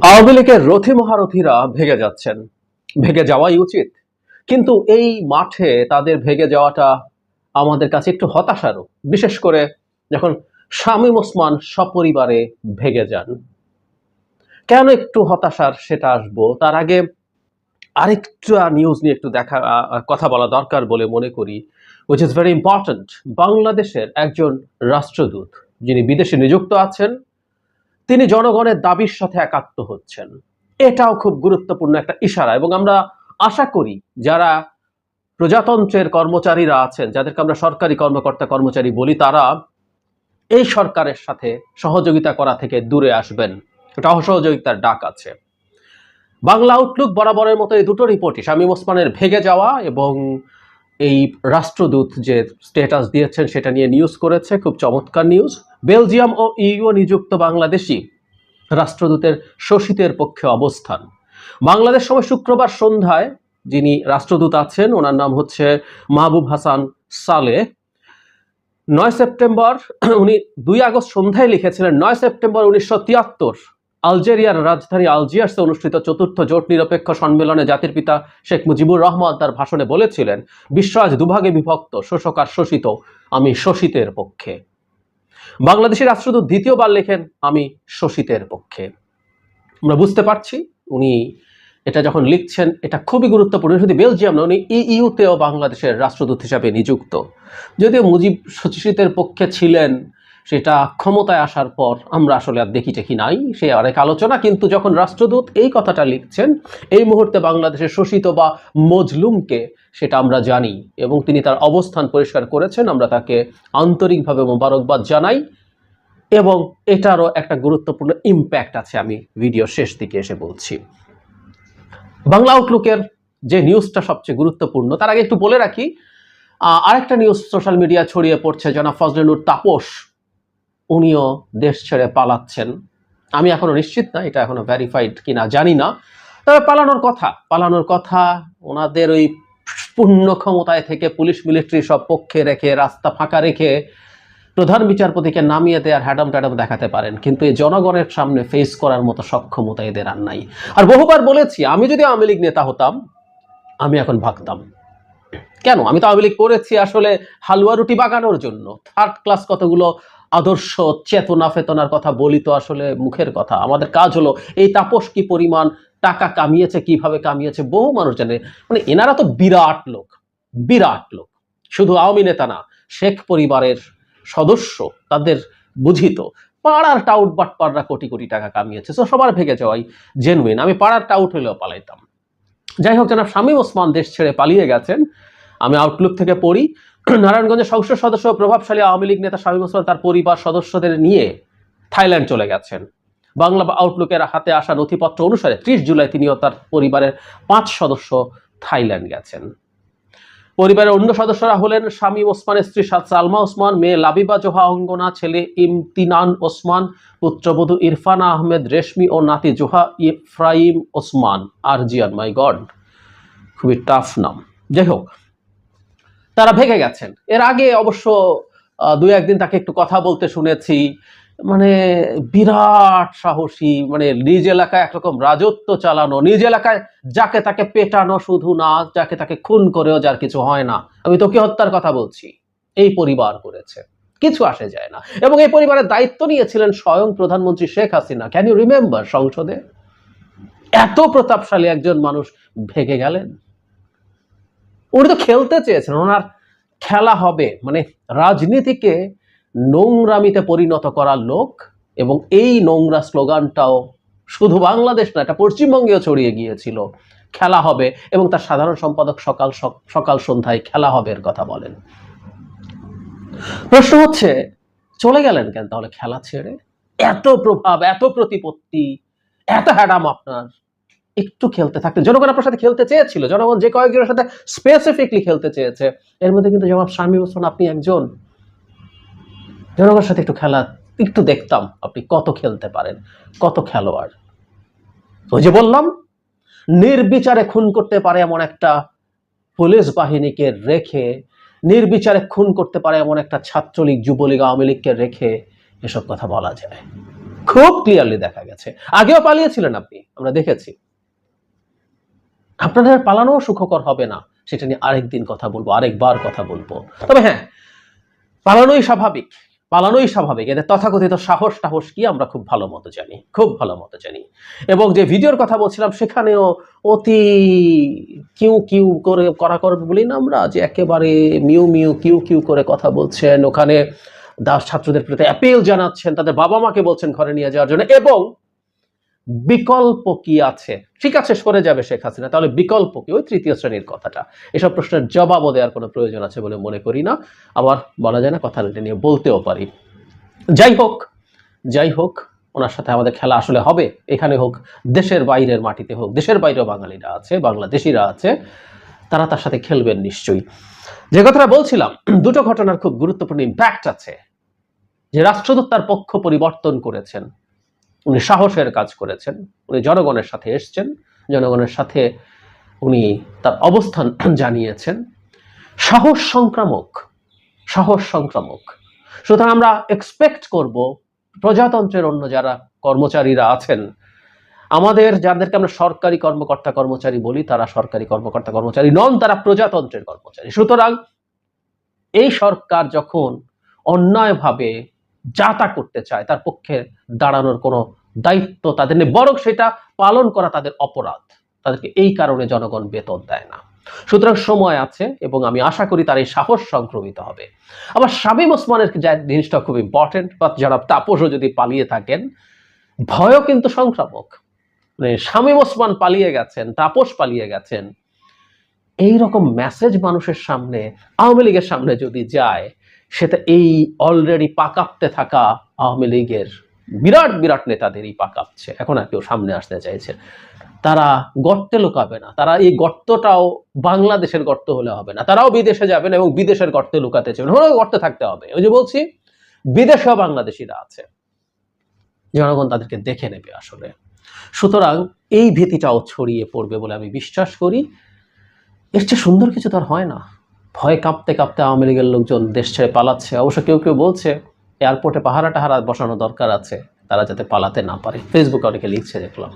আওয়ামী লীগের রথী মহারথীরা ভেগে যাচ্ছেন, ভেগে যাওয়াই উচিত। কিন্তু এই মাঠে তাদের ভেগে যাওয়াটা আমাদের কাছে একটু হতাশারও, বিশেষ করে যখন শামীম ওসমান সপরিবারে ভেগে যান। কেন একটু হতাশার সেটা আসবো, তার আগে আরেকটা নিউজ নিয়ে একটু কথা বলা দরকার বলে মনে করি, which is very important। বাংলাদেশের একজন রাষ্ট্রদূত যিনি বিদেশে নিযুক্ত আছেন, তিনি জনগণের দাবির সাথে একাত্ম হচ্ছেন। এটাও খুব গুরুত্বপূর্ণ একটা ইশারা, এবং আমরা আশা করি যারা প্রজাতন্ত্রের কর্মচারীরা আছেন, যাদেরকে আমরা সরকারি কর্মকর্তা কর্মচারী বলি, তারা এই সরকারের সাথে সহযোগিতা করা থেকে দূরে আসবেন। এটা অসহযোগিতার ডাক আছে। বাংলা আউটলুক বরাবরের মতো এই দুটো রিপোর্টই, শামীম ওসমানের ভেগে যাওয়া এবং এই রাষ্ট্রদূত যে স্ট্যাটাস দিয়েছেন সেটা নিয়ে নিউজ করেছে, খুব চমৎকার নিউজ। বেলজিয়াম ও ইইউ নিযুক্ত বাংলাদেশি রাষ্ট্রদূতের শোষিতের পক্ষে অবস্থান। বাংলাদেশ সময় শুক্রবার সন্ধ্যায় যিনি রাষ্ট্রদূত আছেন, ওনার নাম হচ্ছে মাহবুব হাসান সালেহ। 9 সেপ্টেম্বর, উনি 2 আগস্ট সন্ধ্যায় লিখেছিলেন, 9 সেপ্টেম্বর 1973 আলজেরিয়ার রাজধানী আলজিয়ার্সে অনুষ্ঠিত চতুর্থ জোট নিরপেক্ষ সম্মেলনে জাতির পিতা শেখ মুজিবুর রহমান তার ভাষণে বলেছিলেন, বিশ্ব আজ দুভাগে বিভক্ত, শোষক আর শোষিত, আমি শোষিতের পক্ষে। বাংলাদেশের রাষ্ট্রদূত দ্বিতীয়বার লেখেন, আমি শোষিতের পক্ষে। আমরা বুঝতে পারছি উনি এটা যখন লিখছেন এটা খুবই গুরুত্বপূর্ণ। শুধু বেলজিয়াম না, উনি ইইউতেও বাংলাদেশের রাষ্ট্রদূত হিসাবে নিযুক্ত। যদিও মুজিব শোষিতের পক্ষে ছিলেন, সেটা ক্ষমতায় আসার পর আমরা আসলে আর দেখি নাই, সে অনেক আলোচনা। কিন্তু যখন রাষ্ট্রদূত এই কথাটা লিখছেন, এই মুহূর্তে বাংলাদেশের শোষিত বা মজলুমকে, সেটা আমরা জানি, এবং তিনি তার অবস্থান পরিষ্কার করেছেন। আমরা তাকে আন্তরিকভাবে মোবারকবাদ জানাই, এবং এটারও একটা গুরুত্বপূর্ণ ইম্প্যাক্ট আছে, আমি ভিডিও শেষ দিকে এসে বলছি। বাংলা আউটলুকের যে নিউজটা সবচেয়ে গুরুত্বপূর্ণ, তার আগে একটু বলে রাখি, আরেকটা নিউজ সোশ্যাল মিডিয়া ছড়িয়ে পড়ছে, জনাব ফজলে নূর তাপস, উনিও দেশ ছেড়ে পালাচ্ছেন। আমি এখনো নিশ্চিত না এটা এখনো ভেরিফাইড কিনা জানি না, তবে পালানোর কথা ওনাদের ওই পূর্ণ ক্ষমতায় থেকে পুলিশ মিলিটারি সব পক্ষে রেখে, রাস্তা ফাঁকা রেখে প্রধান বিচারপতিকে নামিয়ে দেওয়ার হ্যাডাম ট্যাডাম দেখাতে পারেন, কিন্তু এই জনগণের সামনে ফেস করার মতো সক্ষমতা এদের আর নাই। আর বহুবার বলেছি, আমি যদি আওয়ামী লীগ নেতা হতাম, আমি এখন ভাগতাম। কেন? আমি তো আওয়ামী লীগ করেছি আসলে হালুয়া রুটি বাগানোর জন্য। থার্ড ক্লাস কতগুলো আদর্শ চেতনা ফেতনার কথা বলি তো আসলে মুখের কথা। আমাদের কাজ হলো এই তাপস কি পরিমাণ টাকা কামিয়েছে, কিভাবে কামিয়েছে, বহু মানুষ জানে। মানে এনারা তো বিরাট লোক, বিরাট লোক। শুধু আওয়ামী নেতা না, শেখ পরিবারের সদস্য, তাদের বুঝিত পাড়ার টাউট বাটপাড়রা কোটি কোটি টাকা কামিয়েছে। তো সবার ভেগে যাওয়াই জেনুইন। আমি পাড়ার টাউট হলেও পালাইতাম। যাই হোক, জনাব শামীম ওসমান দেশ ছেড়ে পালিয়ে গেছেন। আমি আউটলুক থেকে পড়ি, নারায়ণগঞ্জের সংসদ সদস্য প্রভাবশালী আওয়ামী লীগ নেতা শামীম ওসমান তার পরিবার সদস্যদের নিয়ে থাইল্যান্ড চলে গেছেন। বাংলা আউটলুকের হাতে আসা নথিপত্র অনুসারে 30 জুলাই তিনিও তার পরিবারের 5 সদস্য থাইল্যান্ড গেছেন। পরিবারের অন্য সদস্যরা হলেন শামীম ওসমানের স্ত্রী সালমা ওসমান, মেয়ে লাবিবা জোহা অঙ্গনা, ছেলে ইমতিনান ওসমান, পুত্রবধূ ইরফানা আহমেদ রেশমি ও নাতি জোহা ইফরাইম ওসমান আরজিয়ান। মাই গড, খুবই টাফ নাম। যাই হোক, তারা ভেগে গেছেন। এর আগে অবশ্য 2-1 দিন তাকে একটু কথা বলতে শুনেছি। মানে বিরাট সাহসী, মানে নিজ এলাকায় একরকম রাজত্ব চালানো, নিজ এলাকায় যাকে তাকে পেটানো, শুধু না যাকে তাকে খুন করেও যার কিছু হয় না। আমি তোকে হত্যার কথা বলছি, এই পরিবার করেছে, কিছু আসে যায় না। এবং এই পরিবারের দায়িত্ব নিয়েছিলেন স্বয়ং প্রধানমন্ত্রী Sheikh Hasina. Can you remember? সংসদে এত প্রতাপশালী একজন মানুষ ভেগে গেলেন। উনি তো খেলতে চেয়েছেন, ওনার খেলা হবে, মানে রাজনীতিকে নোংরামিতে পরিণত করার লোক। এবং এই নোংরা স্লোগানটাও শুধু বাংলাদেশ না, এটা পশ্চিমবঙ্গেও ছড়িয়ে গিয়েছিল, খেলা হবে। এবং তার সাধারণ সম্পাদক সকাল সন্ধ্যায় খেলা হবে এর কথা বলেন। প্রশ্ন হচ্ছে, চলে গেলেন কেন তাহলে খেলা ছেড়ে? এত প্রভাব, এত প্রতিপত্তি, এত হ্যাডাম আপনার, একটু খেলতে থাকতে। জনগণ আপনার সাথে খেলতে চেয়েছিল, জনগণ যে কয়েকজনের সাথে স্পেসিফিকলি খেলতে চেয়েছে, এর মধ্যে কিন্তু জনাব শামীম ওসমান আপনি একজন। জনগণের সাথে একটু খেলা, একটু দেখতাম আপনি কত খেলতে পারেন, কত খেলোয়াড়। ওই যে বললাম, নির্বিচারে খুন করতে পারে এমন একটা পুলিশ বাহিনীকে রেখে, নির্বিচারে খুন করতে পারে এমন একটা ছাত্রলীগ, যুবলীগ, আওয়ামী লীগকে রেখে এসব কথা বলা যায়? খুব ক্লিয়ারলি দেখা গেছে। আগেও পালিয়েছিলেন আপনি, আমরা দেখেছি। আপনাদের পালানো সুখকর হবে না, সেটা নিয়ে আরেকদিন কথা বলবো, আরেকবার কথা বলবো। তবে হ্যাঁ, পালানোই স্বাভাবিক, পালানোই স্বাভাবিক। এদের তথাকথিত সাহস টাহস কি আমরা খুব ভালো মতো জানি, খুব ভালো মতো জানি। এবং যে ভিডিওর কথা বলছিলাম সেখানেও অতি কিউ কিউ করে করা করবে বলি না আমরা, যে একেবারে মিউ মিউ কিউ কিউ করে কথা বলছেন, ওখানে দাস ছাত্রদের প্রতি অ্যাপিল জানাচ্ছেন, তাদের বাবা মাকে বলছেন ঘরে নিয়ে যাওয়ার জন্য। এবং বিকল্প কি আছে? ঠিক আছে সরে যাবে শেখ হাসিনা, তাহলে বিকল্প কি? ওই তৃতীয় শ্রেণীর কথাটা। এসব প্রশ্নের জবাবও দেওয়ার কোনো প্রয়োজন আছে বলে মনে করি না। আবার বলা যায় না, কথাটা নিয়ে বলতেও পারি। যাই হোক, ওনার সাথে আমাদের খেলা আসলে হবে, এখানে হোক, দেশের বাইরের মাটিতে হোক। দেশের বাইরেও বাঙালিরা আছে, বাংলাদেশিরা আছে, তারা তার সাথে খেলবেন নিশ্চয়ই। যে কথাটা বলছিলাম, দুটো ঘটনার খুব গুরুত্বপূর্ণ ইম্প্যাক্ট আছে। যে রাষ্ট্রদূত তার পক্ষ পরিবর্তন করেছেন, উনি সাহসের কাজ করেছেন, উনি জনগণের সাথে এসছেন, জনগণের সাথে উনি তার অবস্থান জানিয়েছেন। সাহস সংক্রামক, সাহস সংক্রামক। সুতরাং আমরা এক্সপেক্ট করব প্রজাতন্ত্রের অন্য যারা কর্মচারীরা আছেন, আমাদের যাদেরকে আমরা সরকারি কর্মকর্তা কর্মচারী বলি, তারা সরকারি কর্মকর্তা কর্মচারী নন, তারা প্রজাতন্ত্রের কর্মচারী। সুতরাং এই সরকার যখন অন্যায়ভাবে যা তা করতে চায়, তার পক্ষে দাঁড়ানোর কোনো দায়িত্ব তাদের নেই, বরং সেটা পালন করা তাদের অপরাধ। তাদেরকে এই কারণে জনগণ বেতন দেয় না। সুতরাং সময় আছে এবং আমি আশা করি তার এই সাহস সংক্রমিত হবে। আবার শামীম ওসমানের জিনিসটা খুব ইম্পর্টেন্ট, বা যারা তাপসও যদি পালিয়ে থাকেন, ভয়ও কিন্তু সংক্রামক। মানে শামীম ওসমান পালিয়ে গেছেন, তাপস পালিয়ে গেছেন, এই রকম মেসেজ মানুষের সামনে, আওয়ামী লীগের সামনে যদি যায়, সেটা এই অলরেডি পাকাপতে থাকা আওয়ামী লীগের বিরাট বিরাট নেতাদেরই পাকাচ্ছে। এখন আর কেউ সামনে আসতে চাইছে। তারা গর্তে লুকাবে না, তারা এই গর্তটাও বাংলাদেশের গর্ত হলে হবে না, তারাও বিদেশে যাবেন এবং বিদেশের গর্তে লুকাতে চাইবেন, গর্তে থাকতে হবে। ওই যে বলছি, বিদেশেও বাংলাদেশিরা আছে, জনগণ তাদেরকে দেখে নেবে আসলে। সুতরাং এই ভীতিটাও ছড়িয়ে পড়বে বলে আমি বিশ্বাস করি। এর চেয়ে সুন্দর কিছু তার হয় না। ভয়ে কাঁপতে কাঁপতে আওয়ামী লীগের লোকজন দেশ ছেড়ে পালাচ্ছে। অবশ্য কেউ কেউ বলছে এয়ারপোর্টে পাহারা টাহারা বসানো দরকার আছে, তারা যাতে পালাতে না পারে। ফেসবুকে অনেকে লিখছে, দেখলাম।